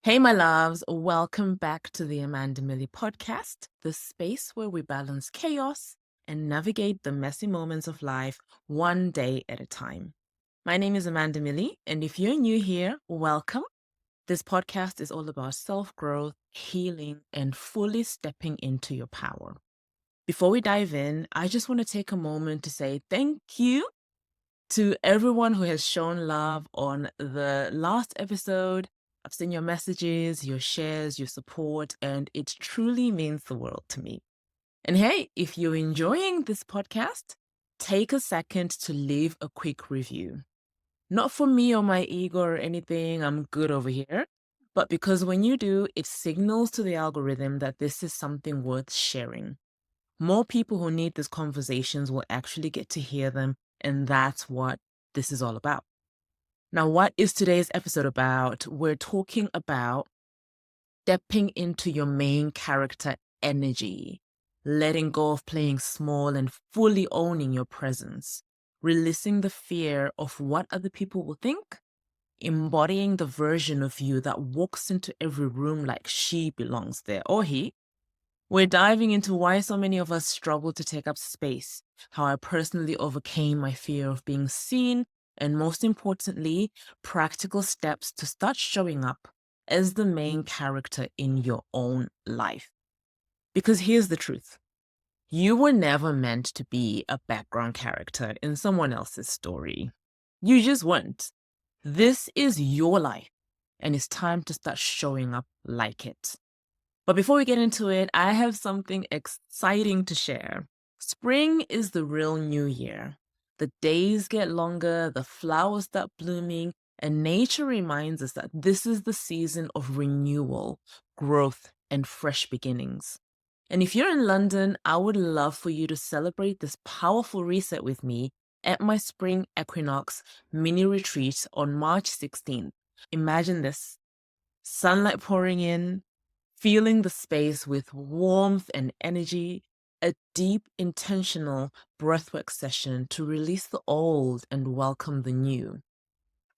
Hey, my loves, welcome back to the Amanda Millie Podcast, the space where we balance chaos and navigate the messy moments of life one day at a time. My name is Amanda Millie, and if you're new here, welcome. This podcast is all about self growth, healing, and fully stepping into your power. Before we dive in, I just want to take a moment to say thank you to everyone who has shown love on the last episode. I've seen your messages, your shares, your support, and it truly means the world to me. And hey, if you're enjoying this podcast, take a second to leave a quick review. Not for me or my ego or anything, I'm good over here, but because when you do, it signals to the algorithm that this is something worth sharing. More people who need these conversations will actually get to hear them, and that's what this is all about. Now, what is today's episode about? We're talking about stepping into your main character energy, letting go of playing small and fully owning your presence, releasing the fear of what other people will think, embodying the version of you that walks into every room like she belongs there or he. We're diving into why so many of us struggle to take up space, how I personally overcame my fear of being seen, and most importantly, practical steps to start showing up as the main character in your own life. Because here's the truth. You were never meant to be a background character in someone else's story. You just weren't. This is your life, and it's time to start showing up like it. But before we get into it, I have something exciting to share. Spring is the real new year. The days get longer, the flowers start blooming, and nature reminds us that this is the season of renewal, growth, and fresh beginnings. And if you're in London, I would love for you to celebrate this powerful reset with me at my spring Equinox mini retreat on March 16th. Imagine this: sunlight pouring in, feeling the space with warmth and energy, a deep, intentional breathwork session to release the old and welcome the new.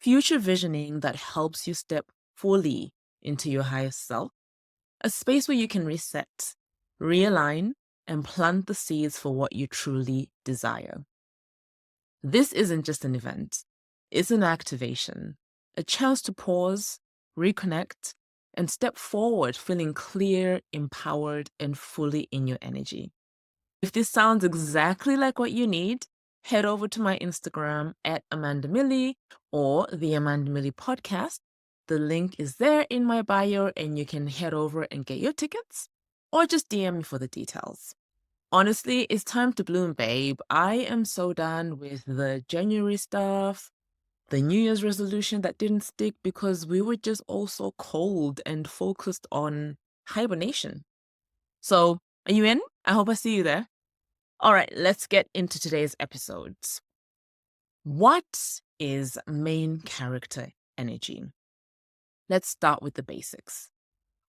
Future visioning that helps you step fully into your highest self, a space where you can reset, realign, and plant the seeds for what you truly desire. This isn't just an event, it's an activation, a chance to pause, reconnect, and step forward feeling clear, empowered, and fully in your energy. If this sounds exactly like what you need, head over to my Instagram at Amanda Millie or the Amanda Millie Podcast. The link is there in my bio, and you can head over and get your tickets or just DM me for the details. Honestly, it's time to bloom, babe. I am so done with the January stuff, the New Year's resolution that didn't stick because we were just all so cold and focused on hibernation. So, are you in? I hope I see you there. All right, let's get into today's episodes. What is main character energy? Let's start with the basics.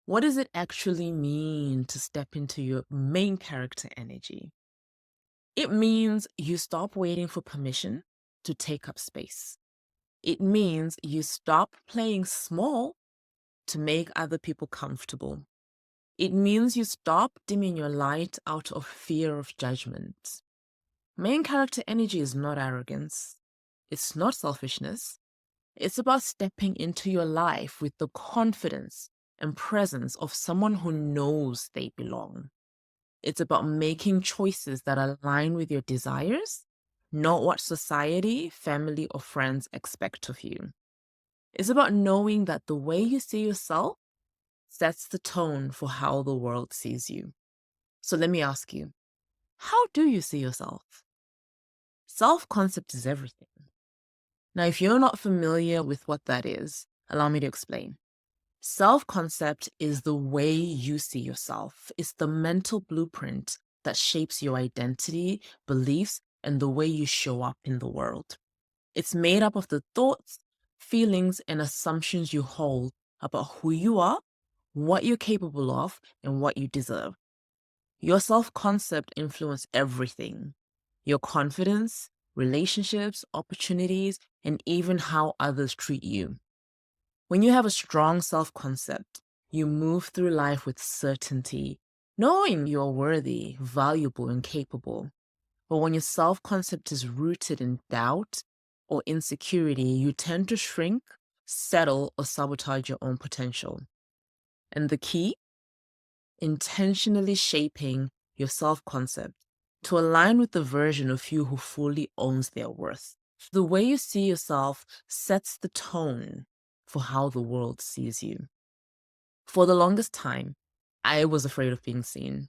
What does it actually mean to step into your main character energy? It means you stop waiting for permission to take up space. It means you stop playing small to make other people comfortable. It means you stop dimming your light out of fear of judgment. Main character energy is not arrogance. It's not selfishness. It's about stepping into your life with the confidence and presence of someone who knows they belong. It's about making choices that align with your desires, not what society, family, or friends expect of you. It's about knowing that the way you see yourself sets the tone for how the world sees you. So let me ask you, how do you see yourself? Self-concept is everything. Now, if you're not familiar with what that is, allow me to explain. Self-concept is the way you see yourself. It's the mental blueprint that shapes your identity, beliefs, and the way you show up in the world. It's made up of the thoughts, feelings, and assumptions you hold about who you are, what you're capable of, and what you deserve. Your self-concept influences everything: your confidence, relationships, opportunities, and even how others treat you. When you have a strong self-concept, you move through life with certainty, knowing you're worthy, valuable, and capable. But when your self-concept is rooted in doubt or insecurity, you tend to shrink, settle, or sabotage your own potential. And the key? Intentionally shaping your self-concept to align with the version of you who fully owns their worth. The way you see yourself sets the tone for how the world sees you. For the longest time, I was afraid of being seen.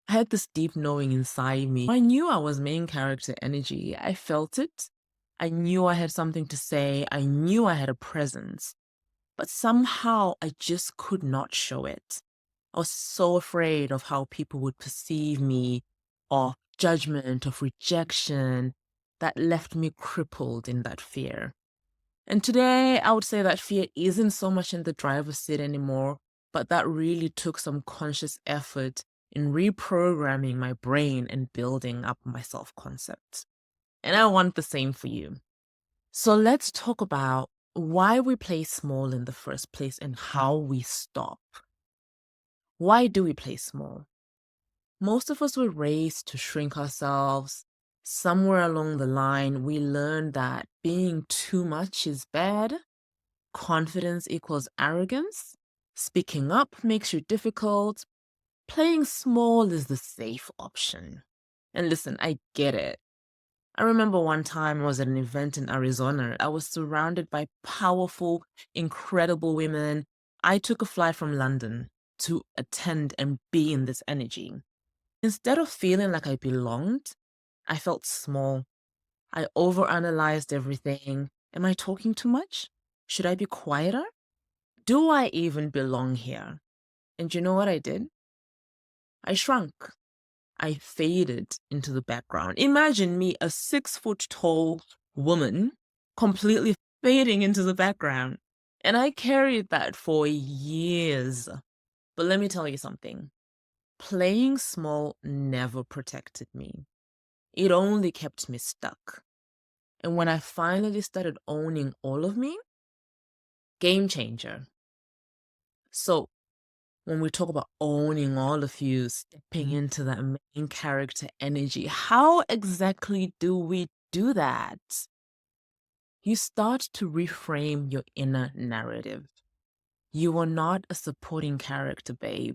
I had this deep knowing inside me. I knew I was main character energy. I felt it. I knew I had something to say. I knew I had a presence. But somehow I just could not show it. I was so afraid of how people would perceive me, of judgment, of rejection, that left me crippled in that fear. And today, I would say that fear isn't so much in the driver's seat anymore, but that really took some conscious effort in reprogramming my brain and building up my self-concept. And I want the same for you. So let's talk about why we play small in the first place and how we stop. Why do we play small? Most of us were raised to shrink ourselves. Somewhere along the line, we learned that being too much is bad, confidence equals arrogance, speaking up makes you difficult, playing small is the safe option. And listen, I get it. I remember one time I was at an event in Arizona. I was surrounded by powerful, incredible women. I took a flight from London to attend and be in this energy. Instead of feeling like I belonged, I felt small. I overanalyzed everything. Am I talking too much? Should I be quieter? Do I even belong here? And you know what I did? I shrunk. I faded into the background. Imagine me, a 6 foot tall woman, completely fading into the background. And I carried that for years. But let me tell you something. Playing small never protected me. It only kept me stuck. And when I finally started owning all of me, game changer. So when we talk about owning all of you, stepping into that main character energy, how exactly do we do that? You start to reframe your inner narrative. You are not a supporting character, babe.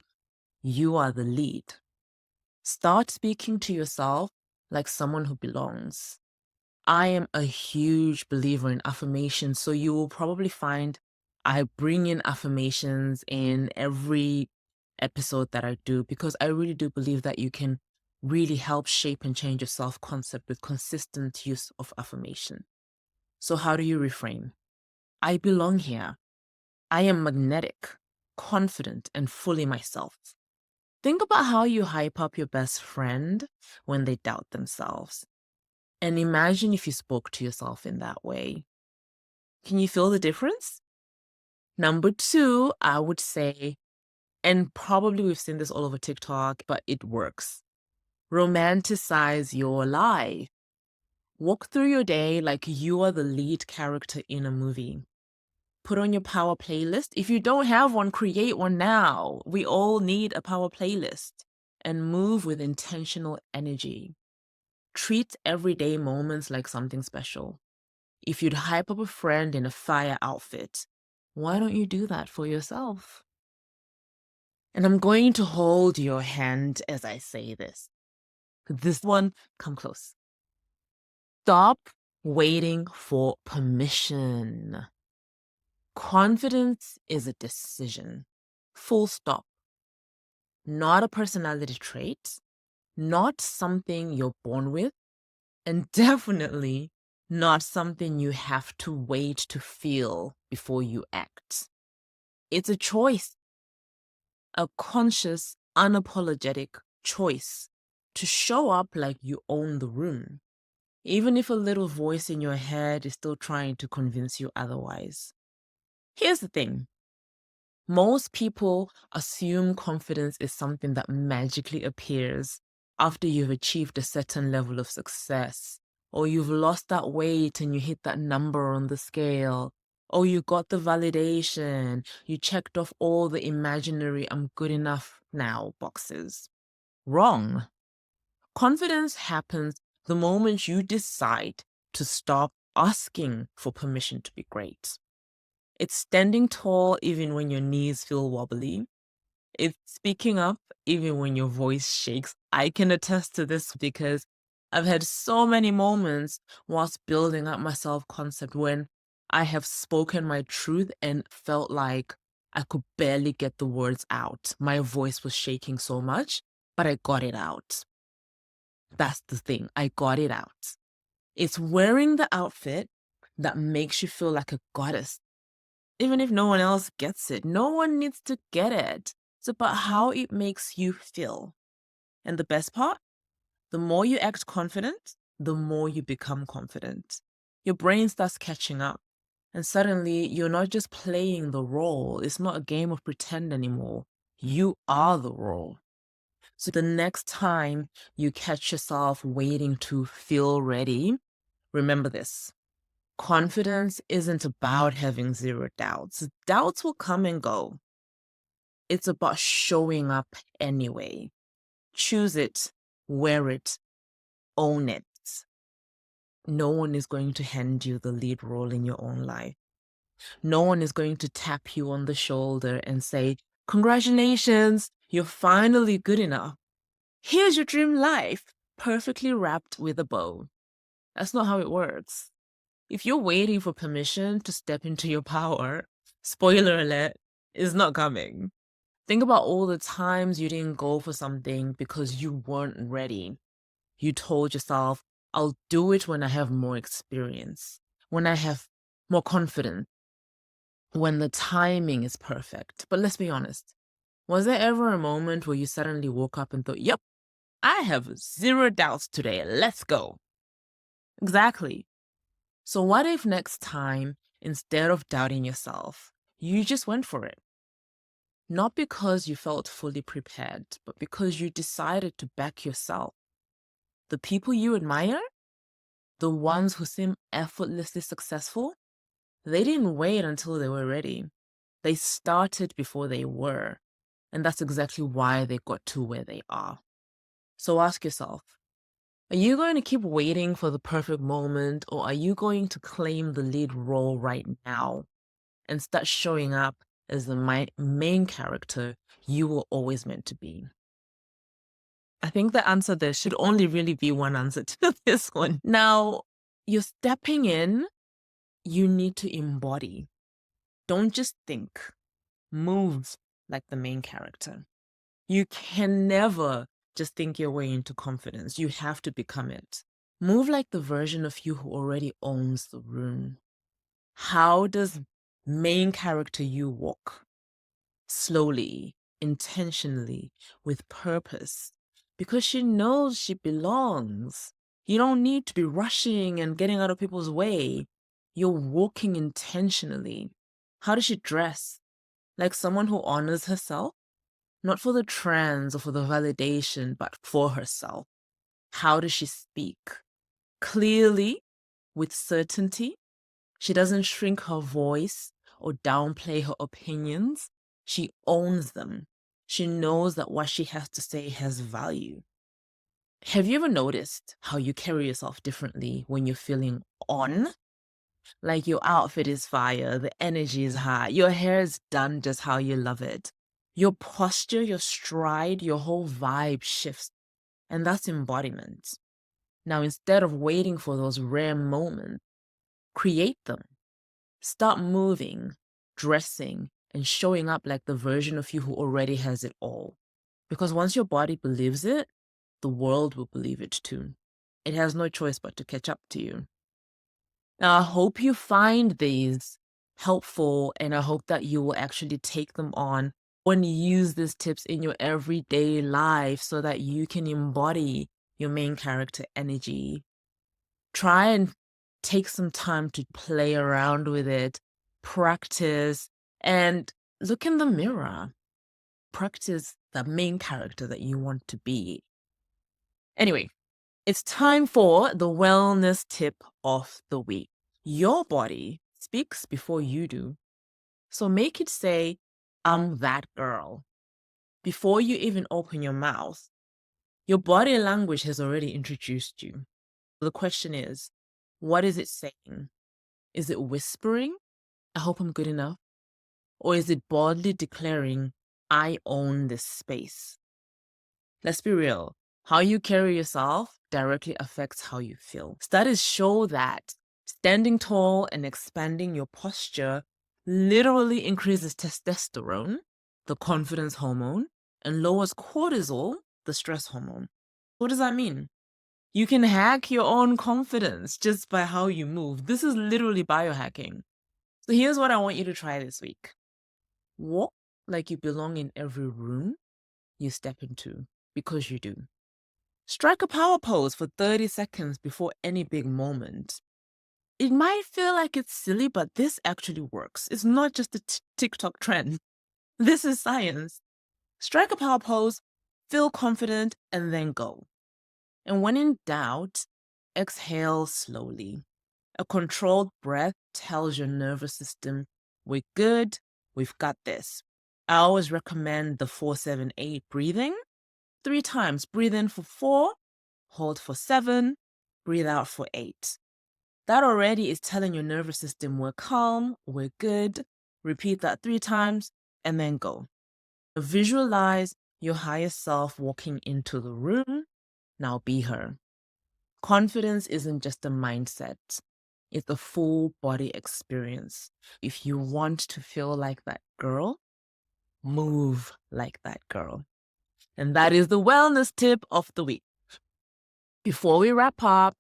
You are the lead. Start speaking to yourself like someone who belongs. I am a huge believer in affirmations, so you will probably find I bring in affirmations in every episode that I do because I really do believe that you can really help shape and change your self-concept with consistent use of affirmation. So how do you reframe? I belong here. I am magnetic, confident, and fully myself. Think about how you hype up your best friend when they doubt themselves. And imagine if you spoke to yourself in that way. Can you feel the difference? Number two, I would say, and probably we've seen this all over TikTok, but it works. Romanticize your life. Walk through your day like you are the lead character in a movie. Put on your power playlist. If you don't have one, create one now. We all need a power playlist. And move with intentional energy. Treat everyday moments like something special. If you'd hype up a friend in a fire outfit, why don't you do that for yourself? And I'm going to hold your hand as I say this. This one, come close. Stop waiting for permission. Confidence is a decision. Full stop. Not a personality trait, not something you're born with, and definitely not something you have to wait to feel before you act. It's a choice, a conscious, unapologetic choice to show up like you own the room, even if a little voice in your head is still trying to convince you otherwise. Here's the thing. Most people assume confidence is something that magically appears after you've achieved a certain level of success, or you've lost that weight and you hit that number on the scale, Oh, you got the validation. You checked off all the imaginary I'm good enough now boxes. Wrong. Confidence happens the moment you decide to stop asking for permission to be great. It's standing tall even when your knees feel wobbly. It's speaking up even when your voice shakes. I can attest to this because I've had so many moments whilst building up my self concept when I have spoken my truth and felt like I could barely get the words out. My voice was shaking so much, but I got it out. That's the thing. I got it out. It's wearing the outfit that makes you feel like a goddess. Even if no one else gets it, no one needs to get it. It's about how it makes you feel. And the best part, the more you act confident, the more you become confident. Your brain starts catching up. And suddenly, you're not just playing the role. It's not a game of pretend anymore. You are the role. So the next time you catch yourself waiting to feel ready, remember this. Confidence isn't about having zero doubts. Doubts will come and go. It's about showing up anyway. Choose it, wear it, own it. No one is going to hand you the lead role in your own life. No one is going to tap you on the shoulder and say, "Congratulations, you're finally good enough. Here's your dream life, perfectly wrapped with a bow." That's not how it works. If you're waiting for permission to step into your power, spoiler alert, is not coming. Think about all the times you didn't go for something because you weren't ready. You told yourself, "I'll do it when I have more experience, when I have more confidence, when the timing is perfect." But let's be honest. Was there ever a moment where you suddenly woke up and thought, "Yep, I have zero doubts today. Let's go"? Exactly. So what if next time, instead of doubting yourself, you just went for it? Not because you felt fully prepared, but because you decided to back yourself. The people you admire, the ones who seem effortlessly successful, they didn't wait until they were ready. They started before they were. And that's exactly why they got to where they are. So ask yourself, are you going to keep waiting for the perfect moment, or are you going to claim the lead role right now and start showing up as the main character you were always meant to be? I think the answer there should only really be one answer to this one. Now, you're stepping in, you need to embody. Don't just think, move like the main character. You can never just think your way into confidence. You have to become it. Move like the version of you who already owns the room. How does main character you walk? Slowly, intentionally, with purpose, because she knows she belongs. You don't need to be rushing and getting out of people's way. You're walking intentionally. How does she dress? Like someone who honors herself? Not for the trends or for the validation, but for herself. How does she speak? Clearly, with certainty. She doesn't shrink her voice or downplay her opinions. She owns them. She knows that what she has to say has value. Have you ever noticed how you carry yourself differently when you're feeling on? Like your outfit is fire, the energy is high, your hair is done just how you love it. Your posture, your stride, your whole vibe shifts. And that's embodiment. Now, instead of waiting for those rare moments, create them. Start moving, dressing, and showing up like the version of you who already has it all. Because once your body believes it, the world will believe it too. It has no choice but to catch up to you. Now, I hope you find these helpful, and I hope that you will actually take them on and use these tips in your everyday life so that you can embody your main character energy. Try and take some time to play around with it, practice, and look in the mirror. Practice the main character that you want to be. Anyway, it's time for the wellness tip of the week. Your body speaks before you do. So make it say, I'm that girl. Before you even open your mouth, your body language has already introduced you. The question is, what is it saying? Is it whispering, I hope I'm good enough? Or is it boldly declaring, I own this space? Let's be real. How you carry yourself directly affects how you feel. Studies show that standing tall and expanding your posture literally increases testosterone, the confidence hormone, and lowers cortisol, the stress hormone. What does that mean? You can hack your own confidence just by how you move. This is literally biohacking. So here's what I want you to try this week. Walk like you belong in every room you step into, because you do. Strike a power pose for 30 seconds before any big moment. It might feel like it's silly, but this actually works. It's not just a TikTok trend. This is science. Strike a power pose, feel confident, and then go. And when in doubt, exhale slowly. A controlled breath tells your nervous system, we're good, we've got this. I always recommend the 4-7-8 breathing. 3 times. Breathe in for 4, hold for 7, breathe out for 8. That already is telling your nervous system we're calm, we're good. Repeat that 3 times and then go. Visualize your higher self walking into the room. Now be her. Confidence isn't just a mindset. It's a full body experience. If you want to feel like that girl, move like that girl. And that is the wellness tip of the week. Before we wrap up,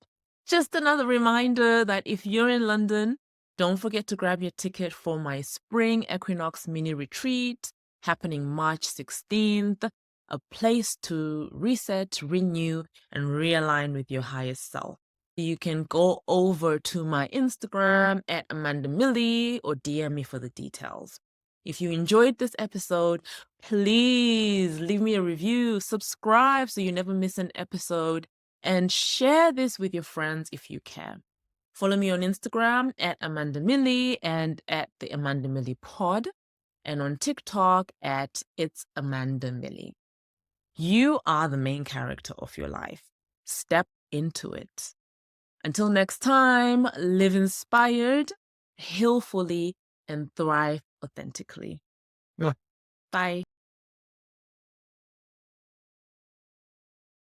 just another reminder that if you're in London, don't forget to grab your ticket for my spring Equinox mini retreat happening March 16th, a place to reset, renew, and realign with your highest self. You can go over to my Instagram at Amanda Millie or DM me for the details. If you enjoyed this episode, please leave me a review, subscribe so you never miss an episode, and share this with your friends if you can. Follow me on Instagram at Amanda Millie and at the Amanda Millie Pod, and on TikTok at It's Amanda Millie. You are the main character of your life. Step into it. Until next time, live inspired, heal fully, and thrive authentically. Bye.